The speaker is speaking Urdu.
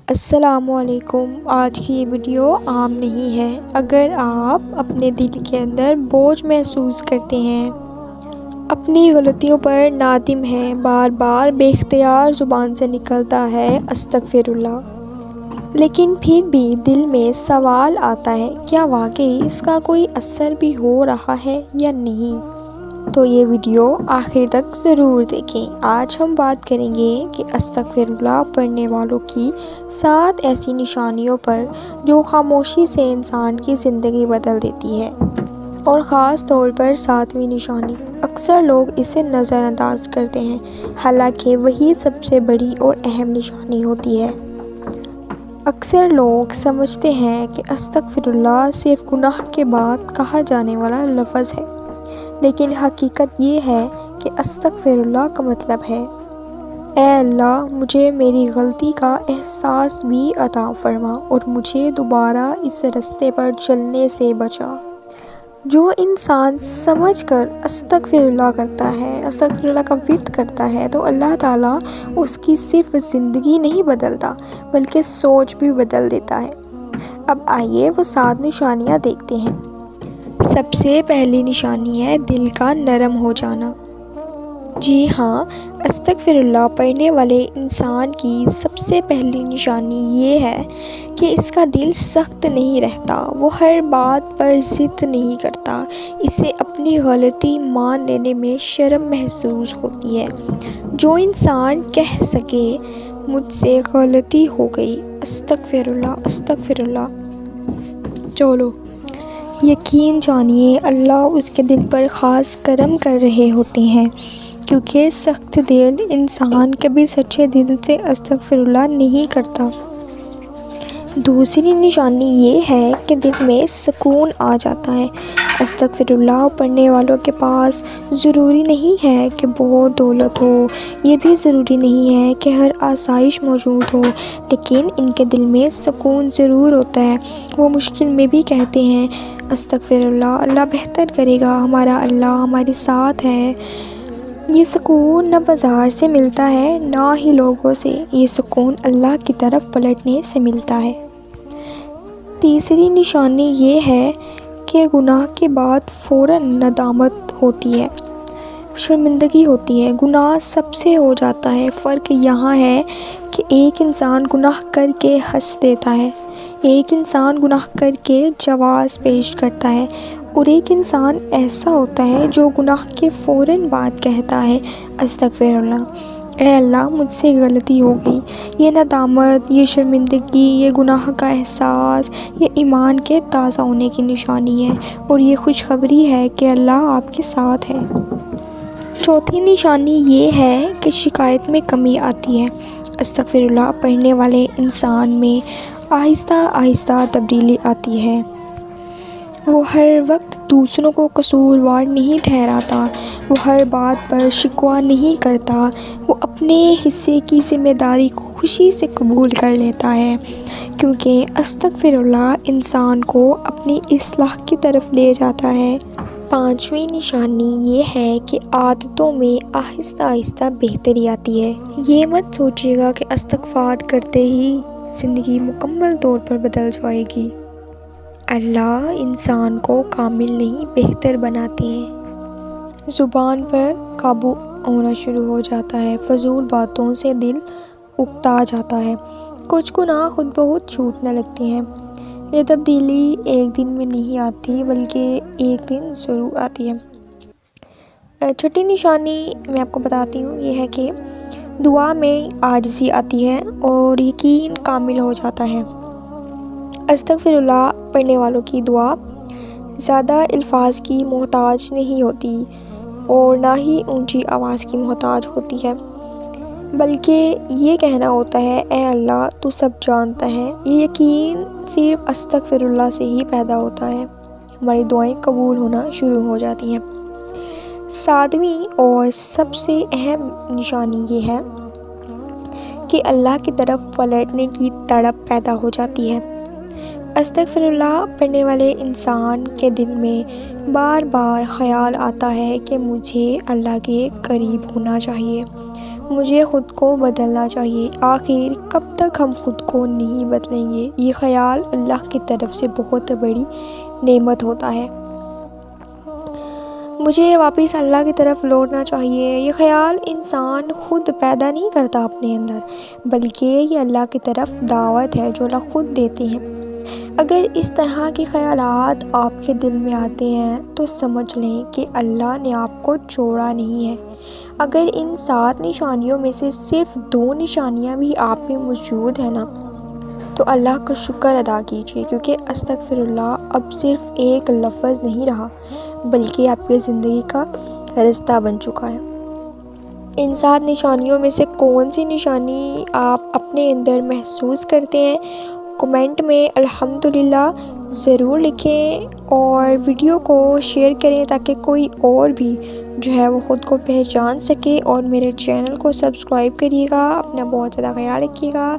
السلام علیکم۔ آج کی یہ ویڈیو عام نہیں ہے۔ اگر آپ اپنے دل کے اندر بوجھ محسوس کرتے ہیں، اپنی غلطیوں پر نادم ہیں، بار بار بے اختیار زبان سے نکلتا ہے استغفر اللہ، لیکن پھر بھی دل میں سوال آتا ہے کیا واقعی اس کا کوئی اثر بھی ہو رہا ہے یا نہیں، تو یہ ویڈیو آخر تک ضرور دیکھیں۔ آج ہم بات کریں گے کہ استغفر اللہ پڑھنے والوں کی 7 ایسی نشانیوں پر جو خاموشی سے انسان کی زندگی بدل دیتی ہے، اور خاص طور پر 7ویں نشانی۔ اکثر لوگ اسے نظر انداز کرتے ہیں، حالانکہ وہی سب سے بڑی اور اہم نشانی ہوتی ہے۔ اکثر لوگ سمجھتے ہیں کہ استغفر اللہ صرف گناہ کے بعد کہا جانے والا لفظ ہے، لیکن حقیقت یہ ہے کہ استغفر اللہ کا مطلب ہے اے اللہ مجھے میری غلطی کا احساس بھی عطا فرما اور مجھے دوبارہ اس راستے پر چلنے سے بچا۔ جو انسان سمجھ کر استغفر اللہ کرتا ہے، استغفر اللہ کا ورد کرتا ہے، تو اللہ تعالیٰ اس کی صرف زندگی نہیں بدلتا بلکہ سوچ بھی بدل دیتا ہے۔ اب آئیے وہ 7 نشانیاں دیکھتے ہیں۔ سب سے پہلی نشانی ہے دل کا نرم ہو جانا۔ جی ہاں، استغفر اللہ پڑھنے والے انسان کی سب سے پہلی نشانی یہ ہے کہ اس کا دل سخت نہیں رہتا، وہ ہر بات پر ضد نہیں کرتا، اسے اپنی غلطی مان لینے میں شرم محسوس ہوتی ہے۔ جو انسان کہہ سکے مجھ سے غلطی ہو گئی، استغفر اللہ استغفر اللہ، چلو یقین جانیے اللہ اس کے دل پر خاص کرم کر رہے ہوتے ہیں، کیونکہ سخت دل انسان کبھی سچے دل سے استغفر اللہ نہیں کرتا۔ دوسری نشانی یہ ہے کہ دل میں سکون آ جاتا ہے۔ استغفر اللہ پڑھنے والوں کے پاس ضروری نہیں ہے کہ بہت دولت ہو، یہ بھی ضروری نہیں ہے کہ ہر آسائش موجود ہو، لیکن ان کے دل میں سکون ضرور ہوتا ہے۔ وہ مشکل میں بھی کہتے ہیں استغفر اللہ، اللہ بہتر کرے گا، ہمارا اللہ ہمارے ساتھ ہے۔ یہ سکون نہ بازار سے ملتا ہے نہ ہی لوگوں سے، یہ سکون اللہ کی طرف پلٹنے سے ملتا ہے۔ تیسری نشانی یہ ہے کہ گناہ کے بعد فوراً ندامت ہوتی ہے، شرمندگی ہوتی ہے، گناہ سب سے ہو جاتا ہے۔ فرق یہاں ہے کہ ایک انسان گناہ کر کے ہنس دیتا ہے، ایک انسان گناہ کر کے جواز پیش کرتا ہے، اور ایک انسان ایسا ہوتا ہے جو گناہ کے فوراً بعد کہتا ہے استغفر اللہ، اے اللہ مجھ سے غلطی ہو گئی۔ یہ ندامت، یہ شرمندگی، یہ گناہ کا احساس، یہ ایمان کے تازہ ہونے کی نشانی ہے، اور یہ خوشخبری ہے کہ اللہ آپ کے ساتھ ہے۔ چوتھی نشانی یہ ہے کہ شکایت میں کمی آتی ہے۔ استغفر اللہ پڑھنے والے انسان میں آہستہ آہستہ تبدیلی آتی ہے۔ وہ ہر وقت دوسروں کو قصوروار نہیں ٹھہراتا، وہ ہر بات پر شکوہ نہیں کرتا، وہ اپنے حصے کی ذمہ داری کو خوشی سے قبول کر لیتا ہے، کیونکہ استغفر اللہ انسان کو اپنی اصلاح کی طرف لے جاتا ہے۔ پانچویں نشانی یہ ہے کہ عادتوں میں آہستہ آہستہ بہتری آتی ہے۔ یہ مت سوچیے گا کہ استغفار کرتے ہی زندگی مکمل طور پر بدل جائے گی۔ اللہ انسان کو کامل نہیں بہتر بناتے ہیں۔ زبان پر قابو ہونا شروع ہو جاتا ہے، فضول باتوں سے دل اکتا جاتا ہے، کچھ گناہ خود بخود چھوٹنے لگتے ہیں۔ یہ تبدیلی ایک دن میں نہیں آتی بلکہ ایک دن ضرور آتی ہے۔ چھٹی نشانی میں آپ کو بتاتی ہوں، یہ ہے کہ دعا میں عاجزی آتی ہے اور یقین کامل ہو جاتا ہے۔ استغفر اللہ پڑھنے والوں کی دعا زیادہ الفاظ کی محتاج نہیں ہوتی اور نہ ہی اونچی آواز کی محتاج ہوتی ہے، بلکہ یہ کہنا ہوتا ہے اے اللہ تو سب جانتا ہے۔ یہ یقین صرف استغفر اللہ سے ہی پیدا ہوتا ہے، ہماری دعائیں قبول ہونا شروع ہو جاتی ہیں۔ 7ویں اور سب سے اہم نشانی یہ ہے کہ اللہ کی طرف پلٹنے کی تڑپ پیدا ہو جاتی ہے۔ استغفر اللہ پڑھنے والے انسان کے دل میں بار بار خیال آتا ہے کہ مجھے اللہ کے قریب ہونا چاہیے، مجھے خود کو بدلنا چاہیے۔ آخر کب تک ہم خود کو نہیں بدلیں گے؟ یہ خیال اللہ کی طرف سے بہت بڑی نعمت ہوتا ہے۔ مجھے واپس اللہ کی طرف لوٹنا چاہیے۔ یہ خیال انسان خود پیدا نہیں کرتا اپنے اندر، بلکہ یہ اللہ کی طرف دعوت ہے جو اللہ خود دیتے ہیں۔ اگر اس طرح کے خیالات آپ کے دل میں آتے ہیں تو سمجھ لیں کہ اللہ نے آپ کو چھوڑا نہیں ہے۔ اگر ان 7 نشانیوں میں سے صرف 2 نشانیاں بھی آپ میں موجود ہیں نا، تو اللہ کا شکر ادا کیجیے، کیونکہ استغفر اللہ اب صرف ایک لفظ نہیں رہا، بلکہ آپ کی زندگی کا راستہ بن چکا ہے۔ ان 7 نشانیوں میں سے کون سی نشانی آپ اپنے اندر محسوس کرتے ہیں؟ کمنٹ میں الحمدللہ ضرور لکھیں، اور ویڈیو کو شیئر کریں تاکہ کوئی اور بھی جو ہے وہ خود کو پہچان سکے، اور میرے چینل کو سبسکرائب کریے گا۔ اپنا بہت زیادہ خیال رکھیے گا۔